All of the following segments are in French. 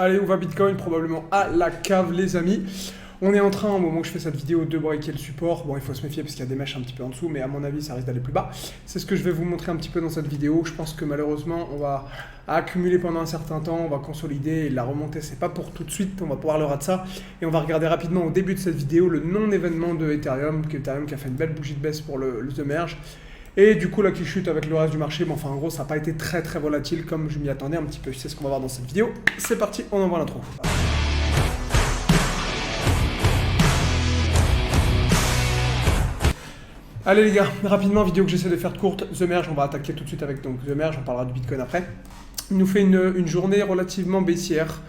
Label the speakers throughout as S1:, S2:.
S1: Allez, où va Bitcoin? Probablement à la cave, les amis. On est en train, au moment où je fais cette vidéo, de breaker le support. Bon, il faut se méfier parce qu'il y a des mèches un petit peu en dessous, mais à mon avis, ça risque d'aller plus bas. C'est ce que je vais vous montrer un petit peu dans cette vidéo. Je pense que malheureusement, on va accumuler pendant un certain temps, on va consolider et la remontée, c'est pas pour tout de suite. On va pouvoir le rat de ça. Et on va regarder rapidement au début de cette vidéo le non-événement de Ethereum, qui a fait une belle bougie de baisse pour le The Merge. Et du coup, là, qui chute avec le reste du marché. Mais enfin, en gros, ça n'a pas été très très volatile comme je m'y attendais un petit peu. C'est ce qu'on va voir dans cette vidéo. C'est parti, on envoie l'intro. Allez les gars, rapidement, vidéo que j'essaie de faire courte. The Merge, on va attaquer tout de suite avec donc, The Merge, on parlera du Bitcoin après. Il nous fait une journée relativement baissière.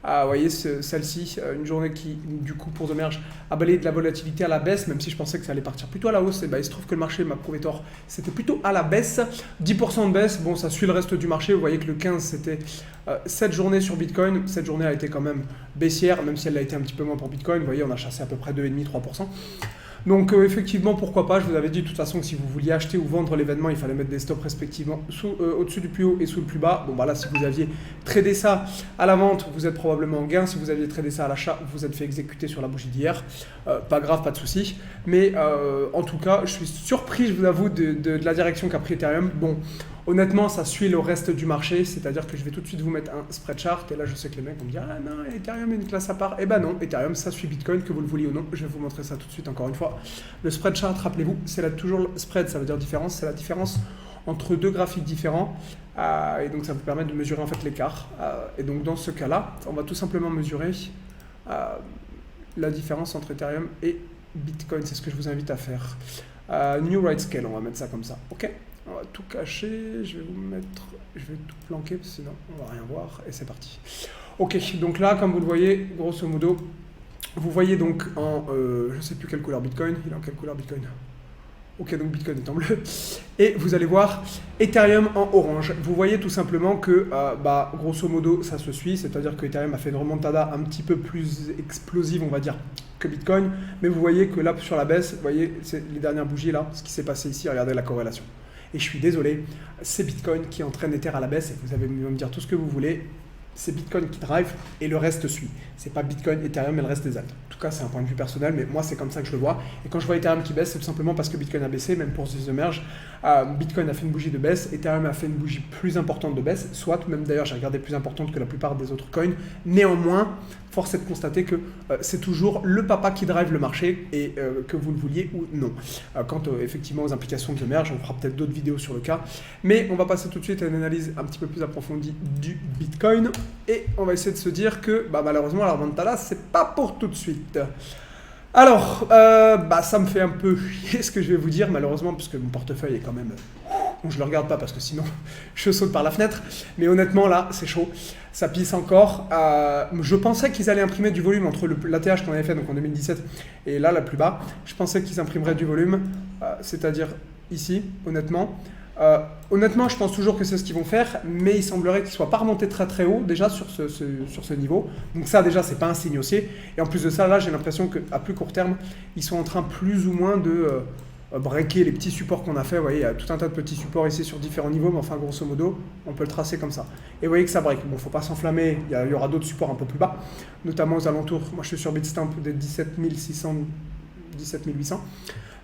S1: Vous voyez celle-ci, une journée qui, du coup, pour The Merge, a balayé de la volatilité à la baisse, même si je pensais que ça allait partir plutôt à la hausse. Et bah, il se trouve que le marché m'a prouvé tort, c'était plutôt à la baisse. 10% de baisse, bon, ça suit le reste du marché. Vous voyez que le 15, c'était 7 journées sur Bitcoin. Cette journée a été quand même baissière, même si elle a été un petit peu moins pour Bitcoin. Vous voyez, on a chassé à peu près 2,5-3%. Donc effectivement, pourquoi pas, je vous avais dit de toute façon que si vous vouliez acheter ou vendre l'événement, il fallait mettre des stops respectivement au-dessus du plus haut et sous le plus bas. Bon bah là, si vous aviez tradé ça à la vente, vous êtes probablement en gain. Si vous aviez tradé ça à l'achat, vous êtes fait exécuter sur la bougie d'hier. Pas grave, pas de souci. Mais en tout cas, je suis surpris, je vous avoue, de la direction qu'a pris Ethereum. Bon, honnêtement, ça suit le reste du marché, c'est-à-dire que je vais tout de suite vous mettre un spread chart. Et là, je sais que les mecs vont me dire « Ah non, Ethereum est une classe à part ». Eh ben non, Ethereum, ça suit Bitcoin, que vous le vouliez ou non. Je vais vous montrer ça tout de suite encore une fois. Le spread chart, rappelez-vous, c'est toujours le spread, ça veut dire différence, c'est la différence entre deux graphiques différents. Et donc, ça vous permet de mesurer en fait l'écart. Et donc, dans ce cas-là, on va tout simplement mesurer la différence entre Ethereum et Bitcoin. C'est ce que je vous invite à faire. New Right Scale, on va mettre ça comme ça. OK ? On va tout cacher, je vais tout planquer, parce que sinon on va rien voir, et c'est parti. Ok, donc là, comme vous le voyez, grosso modo, vous voyez donc en, je ne sais plus quelle couleur Bitcoin, il est en quelle couleur Bitcoin? Ok, donc Bitcoin est en bleu, et vous allez voir Ethereum en orange. Vous voyez tout simplement que, grosso modo, ça se suit, c'est-à-dire que Ethereum a fait une remontada un petit peu plus explosive, on va dire, que Bitcoin, mais vous voyez que là, sur la baisse, vous voyez, c'est les dernières bougies là, ce qui s'est passé ici, regardez la corrélation. Et je suis désolé, c'est Bitcoin qui entraîne Ether à la baisse, et vous allez me dire tout ce que vous voulez, c'est Bitcoin qui drive et le reste suit. C'est pas Bitcoin, Ethereum et le reste des altcoins. En tout cas, c'est un point de vue personnel, mais moi, c'est comme ça que je le vois. Et quand je vois Ethereum qui baisse, c'est tout simplement parce que Bitcoin a baissé, même pour The Merge. Bitcoin a fait une bougie de baisse, Ethereum a fait une bougie plus importante de baisse, soit même d'ailleurs, j'ai regardé plus importante que la plupart des autres coins. Néanmoins, force est de constater que c'est toujours le papa qui drive le marché, et que vous le vouliez ou non. Quant effectivement aux implications de The Merge, on fera peut-être d'autres vidéos sur le cas. Mais on va passer tout de suite à une analyse un petit peu plus approfondie du Bitcoin. Et on va essayer de se dire que malheureusement, la remontada, c'est pas pour tout de suite. Alors, ça me fait un peu chier ce que je vais vous dire, malheureusement, puisque mon portefeuille est quand même... Bon, je ne le regarde pas parce que sinon, je saute par la fenêtre. Mais honnêtement, là, c'est chaud. Ça pisse encore. Je pensais qu'ils allaient imprimer du volume entre l'ATH qu'on avait fait donc en 2017 et là, la plus bas. Je pensais qu'ils imprimeraient du volume, c'est-à-dire ici, honnêtement. Honnêtement, je pense toujours que c'est ce qu'ils vont faire, mais il semblerait qu'ils ne soient pas remontés très très haut déjà sur ce niveau. Donc ça déjà, c'est pas un signe haussier. Et en plus de ça, là, j'ai l'impression qu'à plus court terme, ils sont en train plus ou moins de breaker les petits supports qu'on a fait. Vous voyez, il y a tout un tas de petits supports ici sur différents niveaux, mais enfin, grosso modo, on peut le tracer comme ça. Et vous voyez que ça break. Bon, faut pas s'enflammer, il y aura d'autres supports un peu plus bas, notamment aux alentours. Moi, je suis sur Bitstamp des 17 600, 17 800.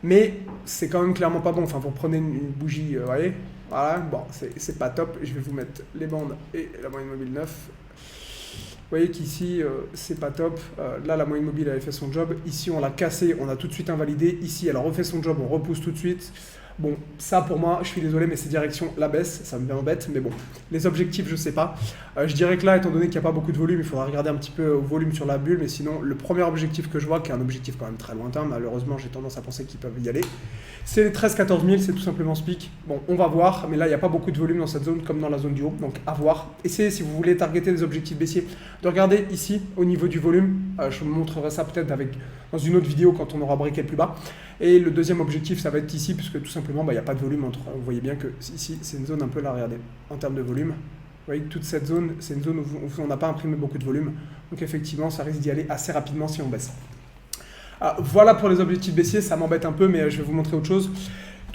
S1: Mais c'est quand même clairement pas bon. Enfin, vous prenez une bougie, vous voyez, voilà, bon, c'est pas top. Je vais vous mettre les bandes et la moyenne mobile 9. Vous voyez qu'ici, c'est pas top. Là, la moyenne mobile avait fait son job. Ici, on l'a cassé, on a tout de suite invalidé. Ici, elle a refait son job, on repousse tout de suite. Bon, ça pour moi, je suis désolé, mais c'est direction la baisse, ça me embête, mais bon, les objectifs, je sais pas. Je dirais que là, étant donné qu'il n'y a pas beaucoup de volume, il faudra regarder un petit peu au volume sur la bulle, mais sinon, le premier objectif que je vois, qui est un objectif quand même très lointain, malheureusement, j'ai tendance à penser qu'ils peuvent y aller, c'est les 13-14 000, c'est tout simplement ce pic. Bon, on va voir, mais là, il n'y a pas beaucoup de volume dans cette zone, comme dans la zone du haut, donc à voir. Essayez, si vous voulez targeter des objectifs baissiers, de regarder ici, au niveau du volume. Je vous montrerai ça peut-être dans une autre vidéo quand on aura breaké le plus bas. Et le deuxième objectif, ça va être ici, puisque tout simplement, il n'y a pas de volume entre. Vous voyez bien que ici, c'est une zone un peu là, regardez, en termes de volume. Vous voyez que toute cette zone, c'est une zone où on n'a pas imprimé beaucoup de volume. Donc effectivement, ça risque d'y aller assez rapidement si on baisse. Voilà pour les objectifs baissiers, ça m'embête un peu, mais je vais vous montrer autre chose.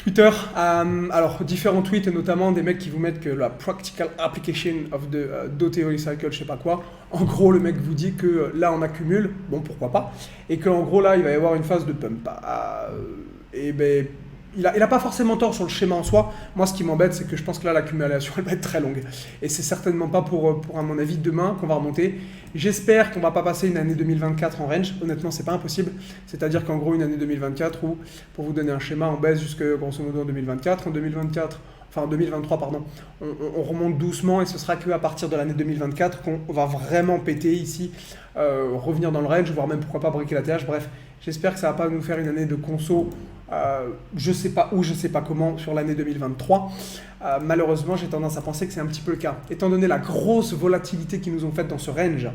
S1: Twitter, alors différents tweets et notamment des mecs qui vous mettent que la practical application of the dot theory cycle, je sais pas quoi. En gros, le mec vous dit que là on accumule, bon pourquoi pas, et qu'en gros là il va y avoir une phase de pump. Et ben il a pas forcément tort sur le schéma en soi. Moi, ce qui m'embête, c'est que je pense que là, l'accumulation, elle va être très longue. Et c'est certainement pas pour à mon avis, demain qu'on va remonter. J'espère qu'on va pas passer une année 2024 en range. Honnêtement, c'est pas impossible. C'est-à-dire qu'en gros, une année 2024 où, pour vous donner un schéma, on baisse jusque grosso modo en 2024. En 2024, enfin en 2023, pardon, on remonte doucement et ce sera qu'à partir de l'année 2024 qu'on va vraiment péter ici, revenir dans le range, voire même pourquoi pas briquer la TH. Bref, j'espère que ça va pas nous faire une année de conso. Je sais pas où, je sais pas comment sur l'année 2023. Malheureusement, j'ai tendance à penser que c'est un petit peu le cas. Étant donné la grosse volatilité qu'ils nous ont faite dans ce range,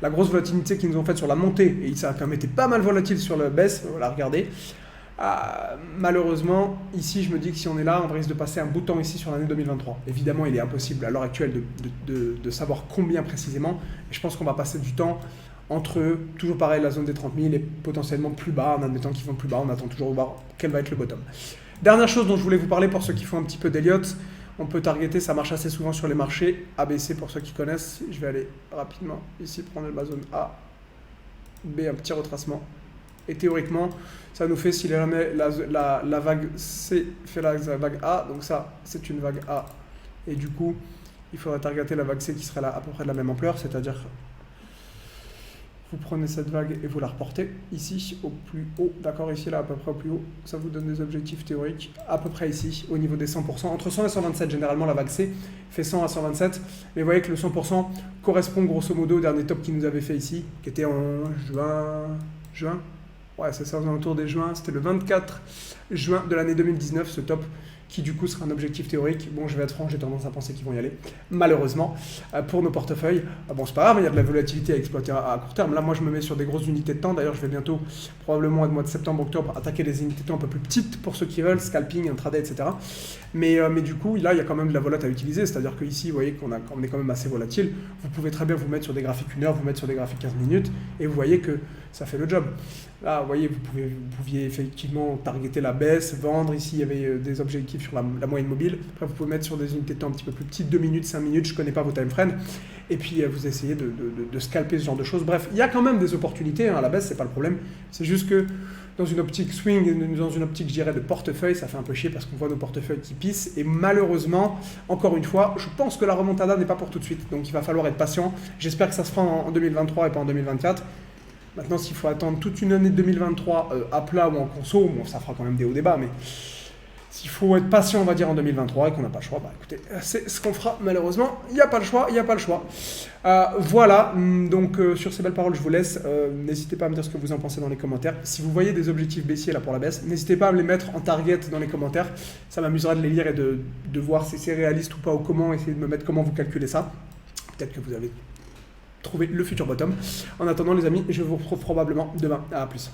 S1: la grosse volatilité qu'ils nous ont faite sur la montée, et ça a quand même été pas mal volatile sur la baisse, voilà, regardez. Malheureusement, ici, je me dis que si on est là, on risque de passer un bout de temps ici sur l'année 2023. Évidemment, il est impossible à l'heure actuelle de savoir combien précisément, et je pense qu'on va passer du temps entre, toujours pareil, la zone des 30 000 et potentiellement plus bas, en admettant qu'ils vont plus bas, on attend toujours de voir quel va être le bottom. Dernière chose dont je voulais vous parler pour ceux qui font un petit peu d'Elliott, on peut targeter, ça marche assez souvent sur les marchés, ABC pour ceux qui connaissent, je vais aller rapidement ici prendre ma zone A, B, un petit retracement, et théoriquement, ça nous fait si jamais la vague C fait la vague A, donc ça c'est une vague A, et du coup, il faudrait targeter la vague C qui serait là à peu près de la même ampleur, c'est-à-dire vous prenez cette vague et vous la reportez ici au plus haut, d'accord, ici là à peu près au plus haut, ça vous donne des objectifs théoriques à peu près ici au niveau des 100%, entre 100 et 127 généralement la vague C fait 100 à 127, mais vous voyez que le 100% correspond grosso modo au dernier top qu'il nous avait fait ici, qui était en juin, ouais c'est ça, aux alentours des juin, c'était le 24 juin de l'année 2019 ce top, qui du coup sera un objectif théorique. Bon, je vais être franc, j'ai tendance à penser qu'ils vont y aller, malheureusement, pour nos portefeuilles. Bon, c'est pas grave, il y a de la volatilité à exploiter à court terme. Là, moi, je me mets sur des grosses unités de temps. D'ailleurs, je vais bientôt, probablement au mois de septembre-octobre, attaquer des unités de temps un peu plus petites pour ceux qui veulent, scalping, intraday, etc. Mais du coup, là, il y a quand même de la volate à utiliser. C'est-à-dire qu'ici, vous voyez qu'on est quand même assez volatile. Vous pouvez très bien vous mettre sur des graphiques 1 heure, vous mettre sur des graphiques 15 minutes, et vous voyez que ça fait le job. Là, vous voyez, vous pouviez effectivement targeter la baisse, vendre. Ici, il y avait des objectifs sur la moyenne mobile. Après, vous pouvez mettre sur des unités de temps un petit peu plus petites, 2 minutes, 5 minutes, je ne connais pas vos time frames. Et puis, vous essayez de scalper ce genre de choses. Bref, il y a quand même des opportunités à la baisse, c'est pas le problème. C'est juste que dans une optique swing, dans une optique, je dirais, de portefeuille, ça fait un peu chier parce qu'on voit nos portefeuilles qui pissent. Et malheureusement, encore une fois, je pense que la remontada n'est pas pour tout de suite. Donc, il va falloir être patient. J'espère que ça se fera en 2023 et pas en 2024. Maintenant, s'il faut attendre toute une année 2023 à plat ou en conso, bon, ça fera quand même des hauts débats, mais s'il faut être patient, on va dire, en 2023 et qu'on n'a pas le choix, bah écoutez, c'est ce qu'on fera malheureusement. Il n'y a pas le choix, il n'y a pas le choix. Voilà, donc sur ces belles paroles, je vous laisse. N'hésitez pas à me dire ce que vous en pensez dans les commentaires. Si vous voyez des objectifs baissiers là pour la baisse, n'hésitez pas à me les mettre en target dans les commentaires. Ça m'amusera de les lire et de voir si c'est réaliste ou pas ou comment, essayer de me mettre comment vous calculez ça. Peut-être que vous avez trouver le futur bottom. En attendant les amis, je vous retrouve probablement demain. À plus.